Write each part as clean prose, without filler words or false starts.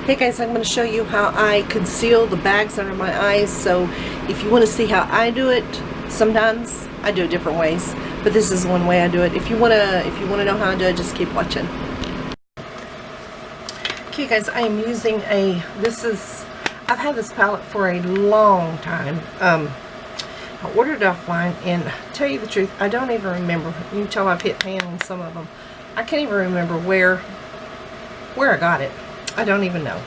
Hey guys, I'm going to show you how I conceal the bags under my eyes. So if you want to see how I do it, sometimes I do it different ways, but this is one way I do it. If you want to know how I do it, just keep watching. Okay guys, I am using I've had this palette for a long time. I ordered it offline, and to tell you the truth, I don't even remember. You can tell I've hit pan on some of them. I can't even remember where I got it. I don't even know.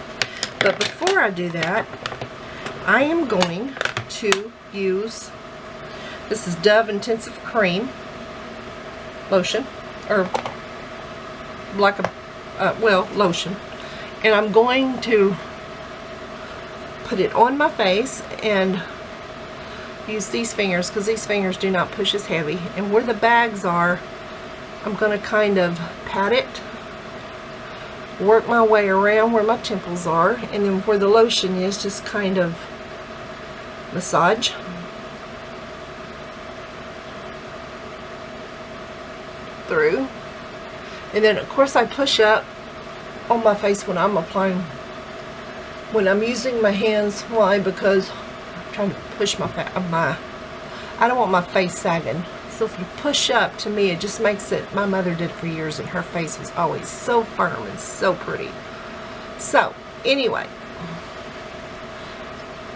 But before I do that, I am going to use, this is Dove Intensive Cream lotion, or like a lotion, and I'm going to put it on my face and use these fingers, because these fingers do not push as heavy, and where the bags are, I'm going to kind of pat it, work my way around where my temples are, and then where the lotion is, just kind of massage. Through. And then of course I push up on my face when I'm applying, when I'm using my hands. Why? Because I'm trying to push I don't want my face sagging. So if you push up, to me it just makes it, my mother did it for years and her face was always so firm and so pretty. So anyway,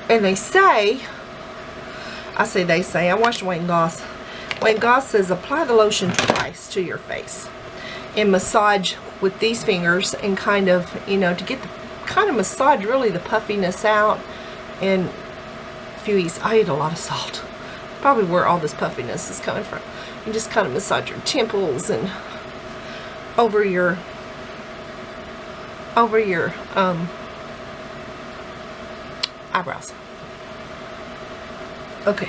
and they say, I watched Wayne Goss. Wayne Goss says apply the lotion twice to your face and massage with these fingers, and kind of, to get the kind of massage really the puffiness out. And if you eat, I eat a lot of salt. Probably where all this puffiness is coming from. You just kind of massage your temples and over your eyebrows. Okay,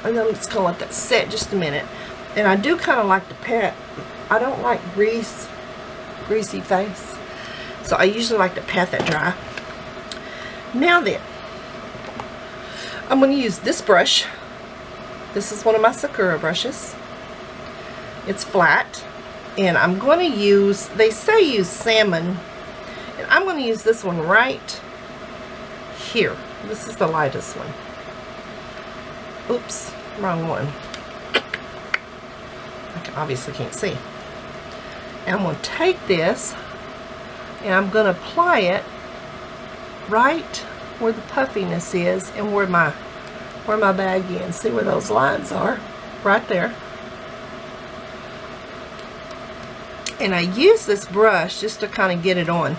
and then I'm just gonna let that set just a minute. And I do kind of like to pat. I don't like greasy face, so I usually like to pat that dry. Now then, I'm going to use this brush. This is one of my Sakura brushes. It's flat, and I'm going to use, they say use salmon, and I'm going to use this one right here. This is the lightest one. Oops, wrong one. I obviously can't see. And I'm going to take this, and I'm going to apply it right where the puffiness is, and where my bag ends. See where those lines are? Right there. And I use this brush just to kind of get it on.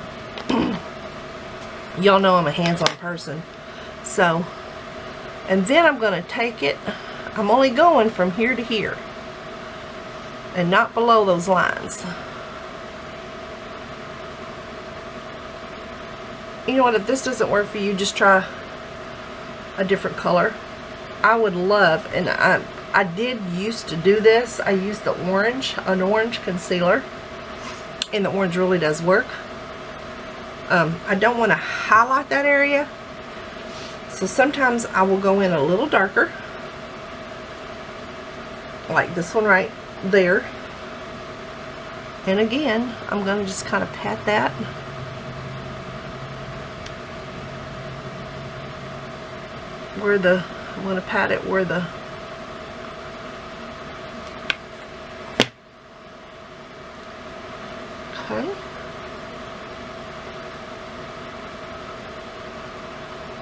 Y'all know I'm a hands-on person. So, and then I'm going to take it, I'm only going from here to here, and not below those lines. You know what, if this doesn't work for you, just try a different color. I would love, and I did used to do this, I used an orange concealer, and the orange really does work. I don't want to highlight that area, so sometimes I will go in a little darker, like this one right there, and again I'm going to just kind of pat that. I'm going to pat it where the okay.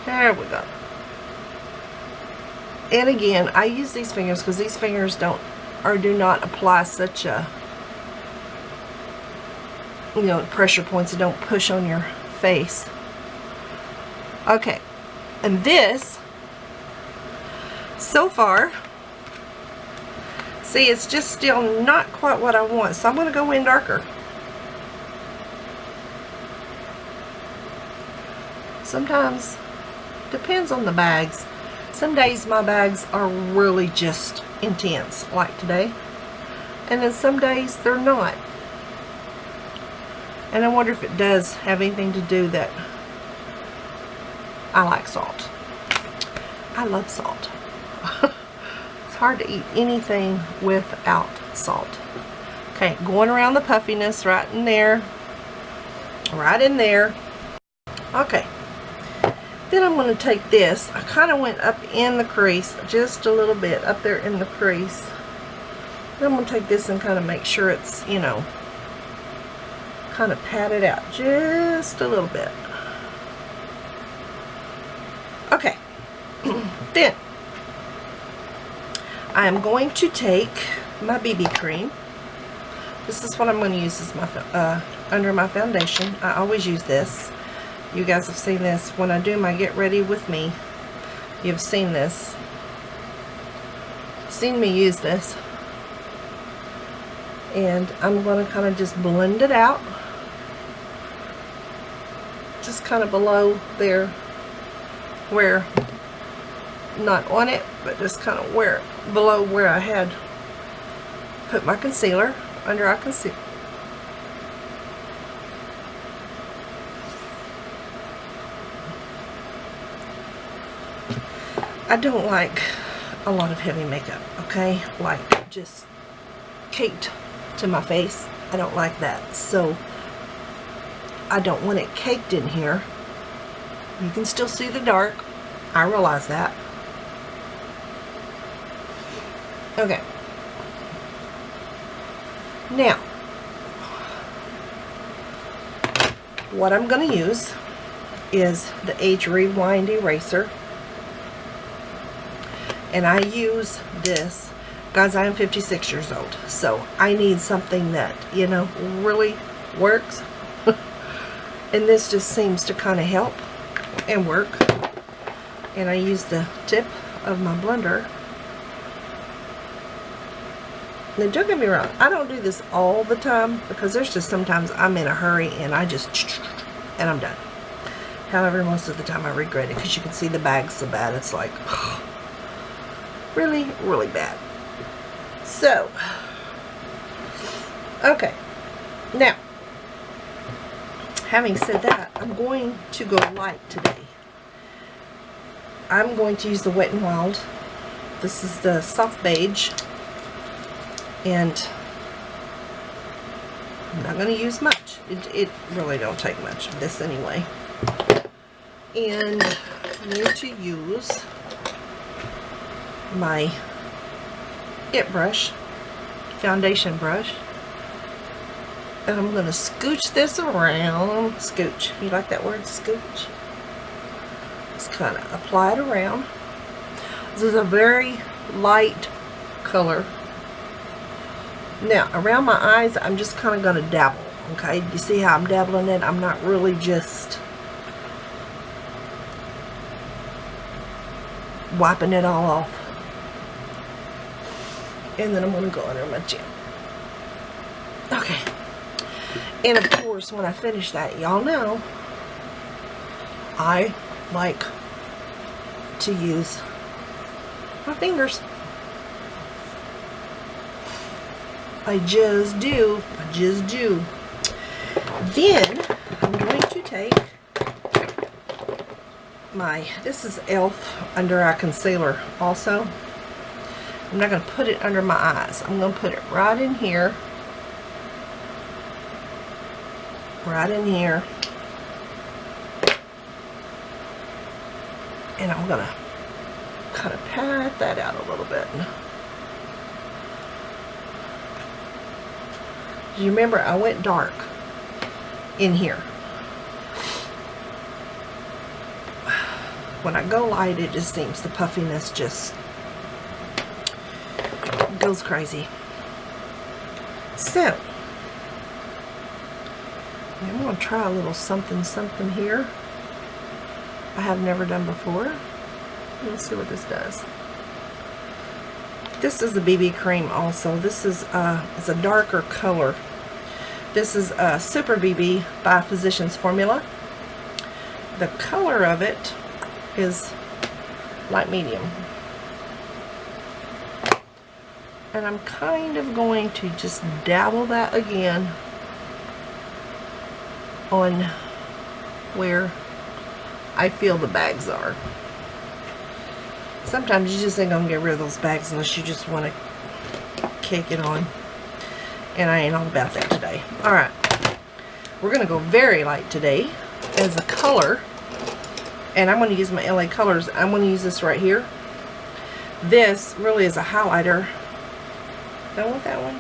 There we go. And again, I use these fingers because these fingers do not apply such a, pressure points that don't push on your face. Okay, and this, so far, see, it's just still not quite what I want, so I'm going to go in darker. Sometimes, depends on the bags. Some days my bags are really just intense, like today, and then some days they're not. And I wonder if it does have anything to do that I like salt. I love salt. It's hard to eat anything without salt. Okay, going around the puffiness right in there, Okay. Then I'm going to take this. I kind of went up in the crease, just a little bit up there in the crease. Then I'm going to take this and kind of make sure it's, you know, kind of pat it out just a little bit. Okay. Then I am going to take my BB cream. This is what I'm going to use as my under my foundation. I always use this. You guys have seen this when I do my Get Ready With Me. You've seen this. Seen me use this. And I'm going to kind of just blend it out. Just kind of below there, where, not on it, but just kind of where, below where I had put my concealer, under our concealer. I don't like a lot of heavy makeup, okay? Like just caked to my face. I don't like that. So I don't want it caked in here. You can still see the dark. I realize that. Okay. Now, what I'm going to use is the Age Rewind Eraser. And I use this, guys, I am 56 years old, so I need something that, you know, really works. And this just seems to kind of help and work. And I use the tip of my blender. Now, don't get me wrong, I don't do this all the time, because there's just sometimes I'm in a hurry and I just, and I'm done. However, most of the time I regret it, because you can see the bag so bad, it's like, really, really bad. So, okay, now, having said that, I'm going to go light today. I'm going to use the Wet n Wild. This is the soft beige, and I'm not going to use much. It really don't take much of this anyway. And I'm going to use my IT brush, foundation brush, and I'm going to scooch this around. Scooch. You like that word, scooch? Just kind of apply it around. This is a very light color. Now, around my eyes, I'm just kind of going to dabble, okay? You see how I'm dabbling it? I'm not really just wiping it all off. And then I'm going to go under my chin. Okay. And of course, when I finish that, y'all know, I like to use my fingers. I just do. I just do. Then, I'm going to take my, this is e.l.f. under eye concealer also. I'm not going to put it under my eyes. I'm going to put it right in here. Right in here. And I'm going to kind of pat that out a little bit. You remember I went dark in here. When I go light, it just seems the puffiness just goes crazy. So I'm going to try a little something here I have never done before. Let's see what this does. This is the BB cream also. This is it's a darker color. This is Super BB by Physicians Formula. The color of it is light medium. And I'm kind of going to just dabble that again on where I feel the bags are. Sometimes you just ain't gonna get rid of those bags unless you just want to cake it on. And I ain't all about that today. Alright. We're gonna go very light today. as a color, and I'm going to use my LA Colors. I'm going to use this right here. This really is a highlighter. Don't want that one.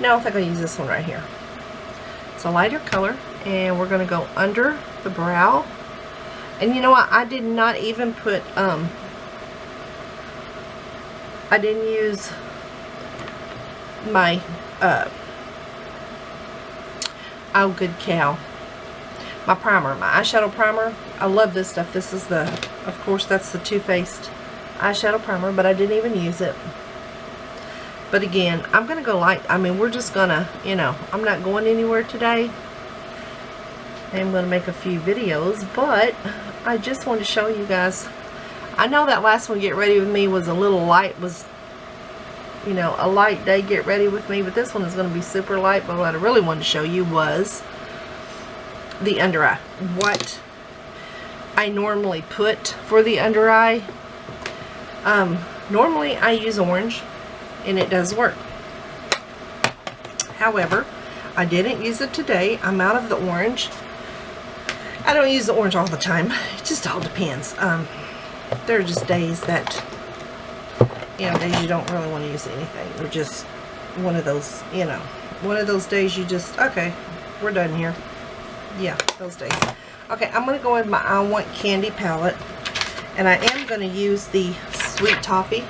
No, I think I'll use this one right here. It's a lighter color, and we're going to go under the brow. And you know what? I did not even put, I didn't use my, oh good cow, my primer, my eyeshadow primer. I love this stuff. This is the, of course, that's the Too Faced eyeshadow primer, but I didn't even use it. But again, I'm going to go light. I mean, we're just going to, you know, I'm not going anywhere today. I'm going to make a few videos, but I just want to show you guys. I know that last one, Get Ready With Me, was a little light, was, you know, a light day, Get Ready With Me, but this one is going to be super light. But what I really wanted to show you was the under eye. What I normally put for the under eye. Normally I use orange, and it does work. However, I didn't use it today. I'm out of the orange. I don't use the orange all the time. It just all depends. There are just days that, you know, days you don't really want to use anything. They're just one of those, you know, one of those days you just, okay, we're done here. Yeah, those days. Okay, I'm going to go in my I Want Candy palette, and I am going to use the Sweet Toffee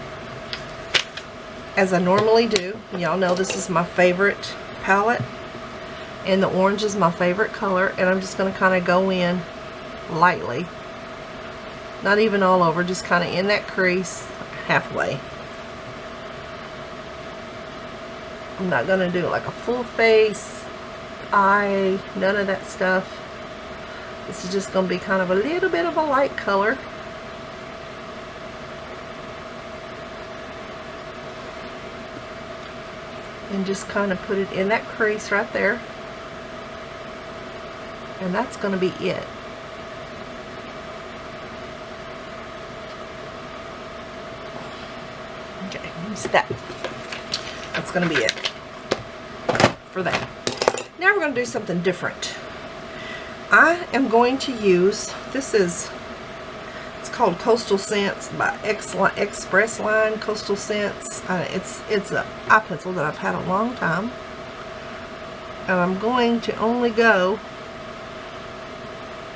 as I normally do. Y'all know this is my favorite palette, and the orange is my favorite color, and I'm just going to kind of go in lightly, not even all over, just kind of in that crease halfway. I'm not going to do like a full face eye, none of that stuff. This is just going to be kind of a little bit of a light color. And just kind of put it in that crease right there. And that's going to be it. Okay, use that. That's going to be it for that. Now we're going to do something different. I am going to use, this is, it's called Coastal Scents by Express Line Coastal Scents. It's an eye pencil that I've had a long time. And I'm going to only go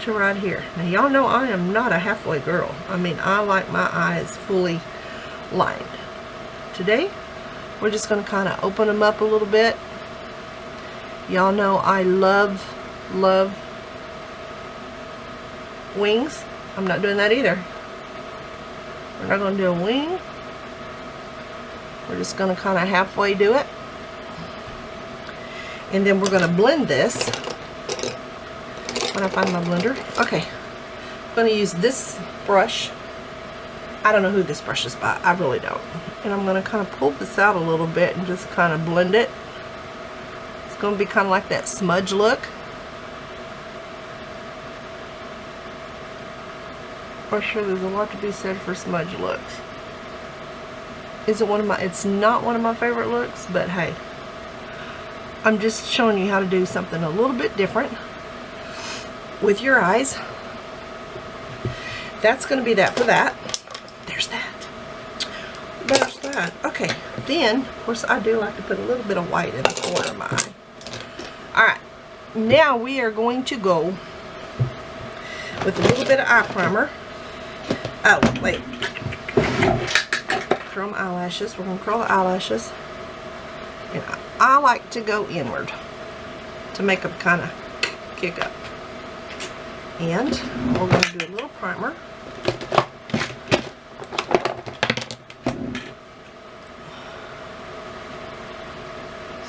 to right here. Now y'all know I am not a halfway girl. I mean, I like my eyes fully lined. Today, we're just going to kind of open them up a little bit. Y'all know I love wings. I'm not doing that either. We're not going to do a wing. We're just going to kind of halfway do it. And then we're going to blend this. When I find my blender. Okay. I'm going to use this brush. I don't know who this brush is by. I really don't. And I'm going to kind of pull this out a little bit and just kind of blend it. It's going to be kind of like that smudge look. I'm sure there's a lot to be said for smudge looks. Is it one of my, it's not one of my favorite looks, but hey. I'm just showing you how to do something a little bit different with your eyes. That's going to be that for that. There's that. There's that. Okay. Then, of course, I do like to put a little bit of white in the corner of my eye. Alright. Now we are going to go with a little bit of eye primer. Oh, wait. Curl my eyelashes. We're going to curl the eyelashes. And I like to go inward to make them kind of kick up. And we're going to do a little primer.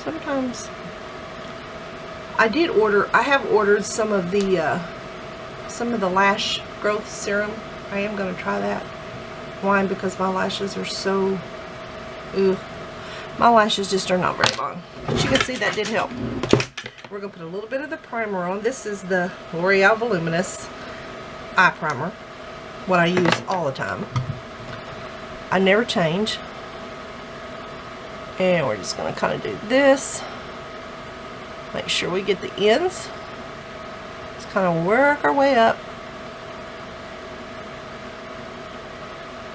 Sometimes I have ordered some of the lash growth serum. I am going to try that. Why? Because my lashes are so, my lashes just are not very long. But you can see that did help. We're going to put a little bit of the primer on. This is the L'Oreal Voluminous eye primer. What I use all the time. I never change. And we're just going to kind of do this. Make sure we get the ends. kind of work our way up.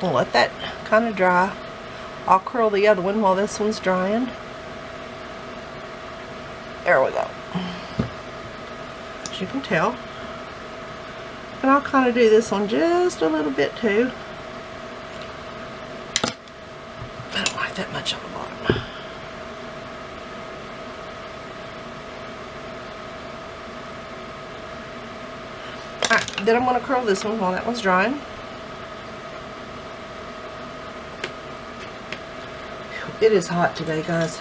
We'll let that kind of dry. I'll curl the other one while this one's drying. There we go. As you can tell. And I'll kind of do this one just a little bit too. I don't like that much on the bottom. Alright, then I'm going to curl this one while that one's drying. It is hot today, guys.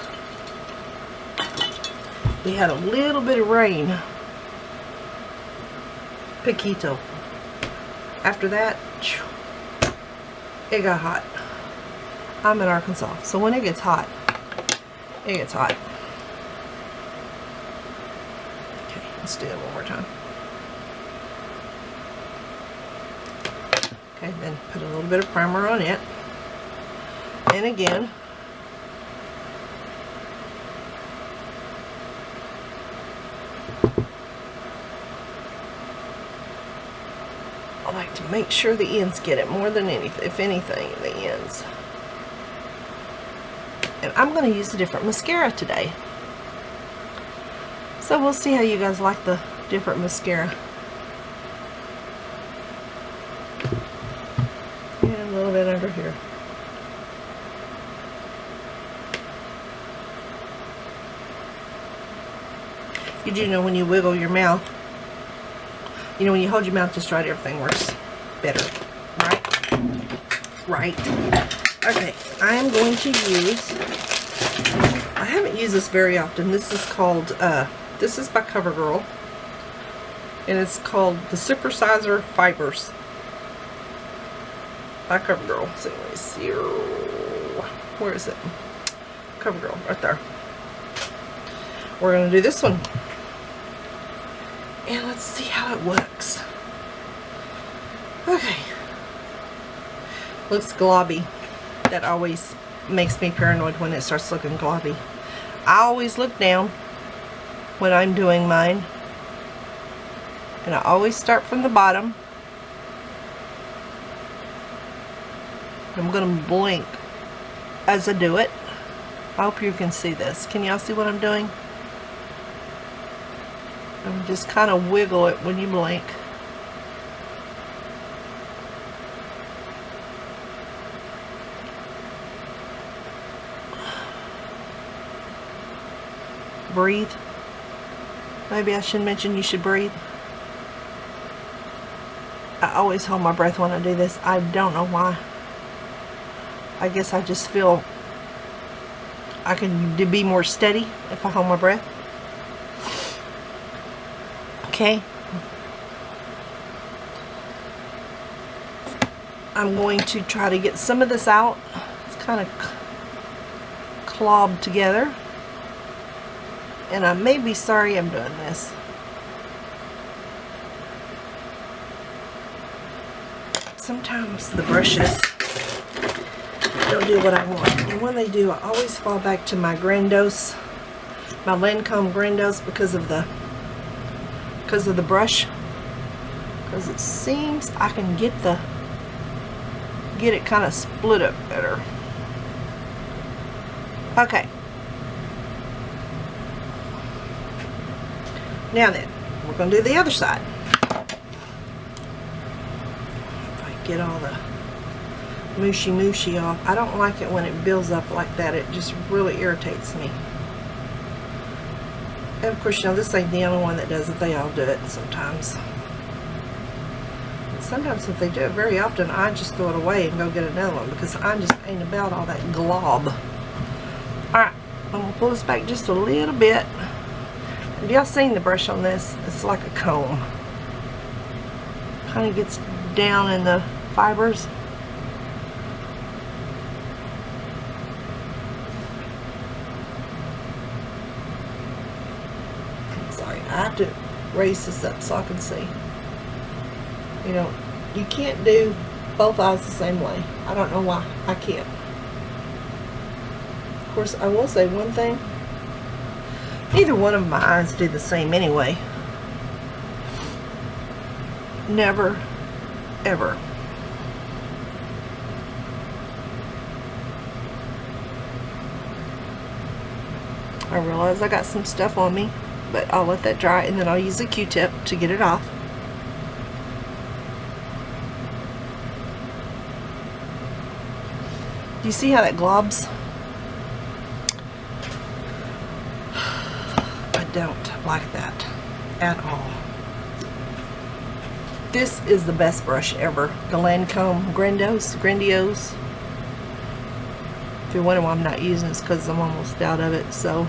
We had a little bit of rain. Poquito. After that, it got hot. I'm in Arkansas, so when it gets hot, it gets hot. Okay, let's do it one more time. Okay, then put a little bit of primer on it. And again, I like to make sure the ends get it more than anything, if anything, the ends. And I'm going to use a different mascara today. So we'll see how you guys like the different mascara. And a little bit under here. You do know when you wiggle your mouth, you know, when you hold your mouth just right, everything works better, right? Right. Okay, I am going to use, I haven't used this very often. This is called, this is by Covergirl, and it's called the Supersizer Fibers by Covergirl. So let me see, where is it? Covergirl, right there. We're going to do this one. And let's see how it works. Okay. Looks globby. That always makes me paranoid when it starts looking globby. I always look down when I'm doing mine. And I always start from the bottom. I'm going to blink as I do it. I hope you can see this. Can y'all see what I'm doing? And just kind of wiggle it when you blink. Breathe. Maybe I should mention you should breathe. I always hold my breath when I do this. I don't know why. I guess I just feel I can be more steady if I hold my breath. Okay. I'm going to try to get some of this out. It's kind of clobbed together. And I may be sorry I'm doing this. Sometimes the brushes don't do what I want. And when they do, I always fall back to my Grandoise, my Lancome Grandoise, because of the brush, because it seems I can get it kind of split up better. Okay, now then we're going to do the other side. If I get all the mushy off. I don't like it when it builds up like that. It just really irritates me. And of course, you know, this ain't the only one that does it. They all do it sometimes. And sometimes if they do it very often, I just throw it away and go get another one, because I just ain't about all that glob. Alright, I'm going to pull this back just a little bit. Have y'all seen the brush on this? It's like a comb. Kind of gets down in the fibers. I have to raise this up so I can see. You know, you can't do both eyes the same way. I don't know why. I can't. Of course, I will say one thing. Neither one of my eyes do the same anyway. never, ever. I realize I got some stuff on me, but I'll let that dry and then I'll use a Q-tip to get it off. Do you see how that globs? I don't like that at all. This is the best brush ever. The Lancome Grandoise. If you're wondering why I'm not using this, because I'm almost out of it, so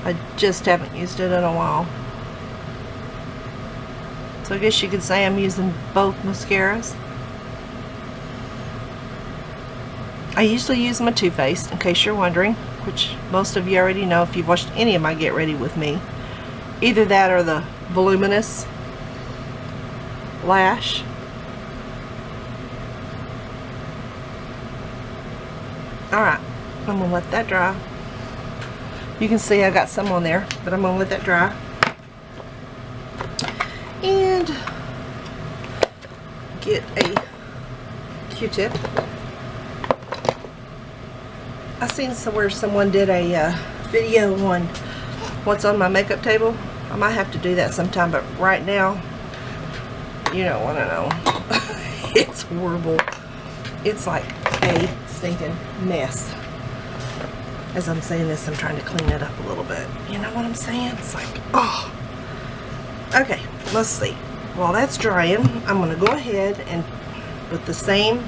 I just haven't used it in a while. So I guess you could say I'm using both mascaras. I usually use my Too Faced, in case you're wondering, which most of you already know if you've watched any of my Get Ready With Me. Either that or the Voluminous Lash. Alright, I'm going to let that dry. You can see I got some on there, but I'm going to let that dry. And get a Q-tip. I seen somewhere someone did a video on what's on my makeup table. I might have to do that sometime, but right now, you don't want to know. It's horrible. It's like a stinking mess. As I'm saying this, I'm trying to clean it up a little bit. You know what I'm saying? It's like, oh. Okay, let's see. While that's drying, I'm going to go ahead and with the same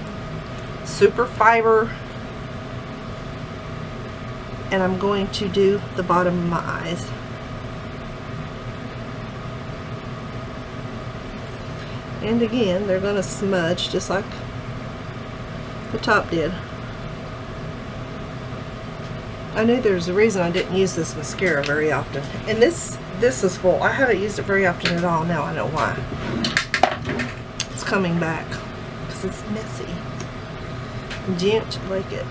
super fiber, and I'm going to do the bottom of my eyes. And again, they're going to smudge just like the top did. I knew there was a reason I didn't use this mascara very often. And this is full. I haven't used it very often at all. Now I know why. It's coming back because it's messy. Don't like it.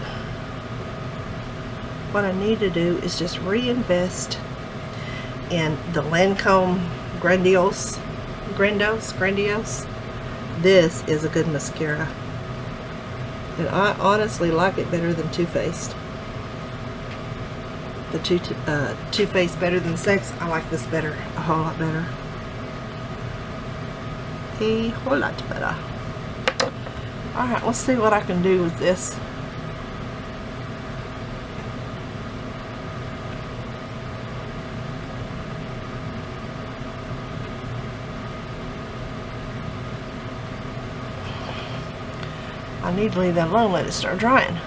What I need to do is just reinvest in the Lancome Grandoise. This is a good mascara. And I honestly like it better than Too Faced. The Too Faced better than Sex. I like this better, a whole lot better. A whole lot better. Alright, let's see what I can do with this. I need to leave that alone, let it start drying.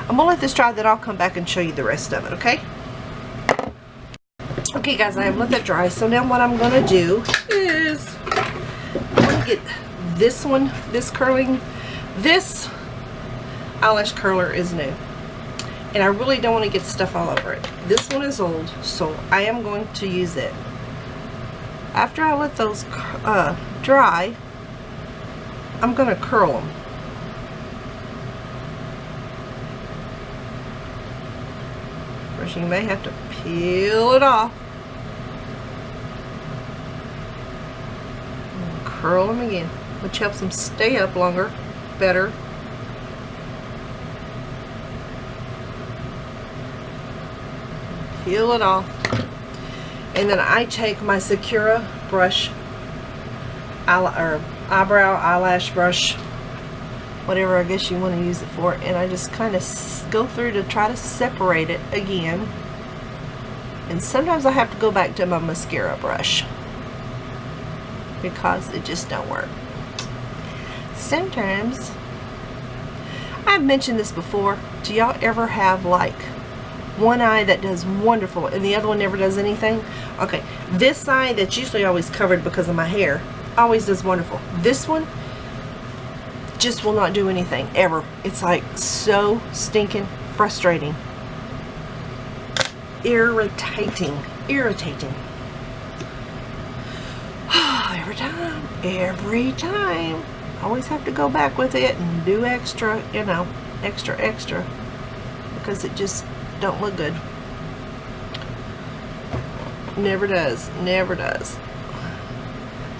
I'm going to let this dry, then I'll come back and show you the rest of it, okay? Okay guys, I have let that dry, so now what I'm going to do is I'm going to get this one, this eyelash curler is new. And I really don't want to get stuff all over it. This one is old, so I am going to use it. After I let those dry, I'm going to curl them. You may have to peel it off and curl them again, which helps them stay up longer, better. Peel it off, and then I take my Sakura brush, eyebrow eyelash brush, whatever I guess you want to use it for, and I just kind of go through to try to separate it again. And sometimes I have to go back to my mascara brush because it just don't work. Sometimes, I've mentioned this before, do y'all ever have like one eye that does wonderful and the other one never does anything? Okay, this eye that's usually always covered because of my hair always does wonderful. This one just will not do anything ever. It's like so stinking frustrating, irritating. Every time I always have to go back with it and do extra, you know, extra because it just don't look good. Never does.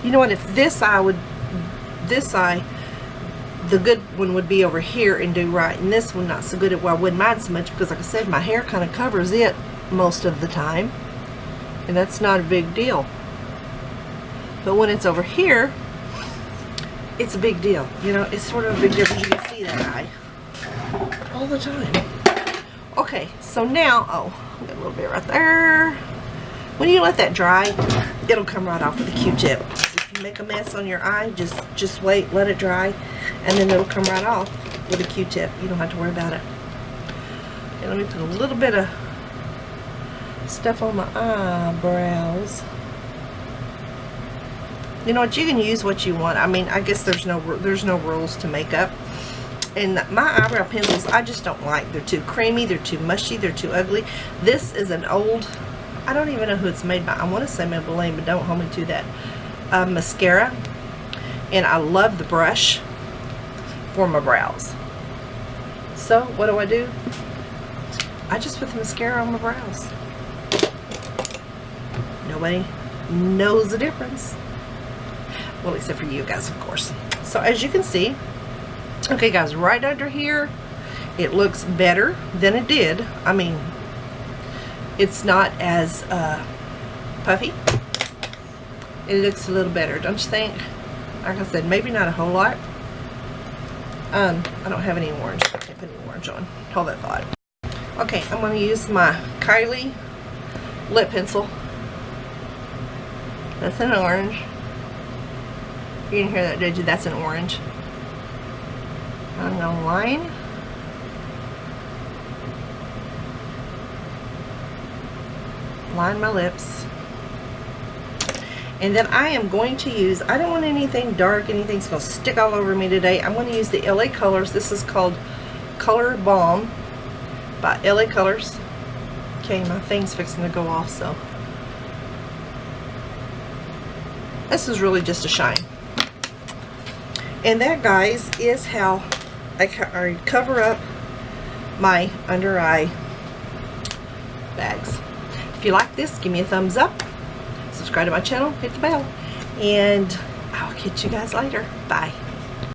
You know what, if this eye, the good one would be over here and do right, and this one not so good. Well, I wouldn't mind so much because, like I said, my hair kind of covers it most of the time, and that's not a big deal. But when it's over here, it's a big deal. You know, it's sort of a big deal because you can see that eye all the time. Okay, so now, oh, got a little bit right there. When you let that dry, it'll come right off with a Q-tip. If you make a mess on your eye, just wait, let it dry, and then it'll come right off with a Q-tip. You don't have to worry about it. Okay, let me put a little bit of stuff on my eyebrows. You know what, you can use what you want. I mean, I guess there's no rules to makeup. And my eyebrow pencils, I just don't like. They're too creamy, they're too mushy, they're too ugly. This is an old, I don't even know who it's made by. I want to say Maybelline, but don't hold me to that. Mascara. And I love the brush for my brows. So, what do? I just put the mascara on my brows. Nobody knows the difference. Well, except for you guys, of course. So, as you can see, okay guys, right under here, it looks better than it did. I mean, it's not as puffy. It looks a little better, don't you think? Like I said, maybe not a whole lot. I don't have any orange. I can't put any orange on. Hold that thought. Okay, I'm going to use my Kylie lip pencil. That's an orange. You didn't hear that, did you? That's an orange. I'm going to line my lips. And then I am going to use, I don't want anything dark, anything's going to stick all over me today. I'm going to use the LA Colors. This is called Color Balm by LA Colors. Okay, my thing's fixing to go off, so. This is really just a shine. And that, guys, is how I cover up my under eye bags. If you like this, give me a thumbs up. Subscribe to my channel, hit the bell, and I'll catch you guys later. Bye.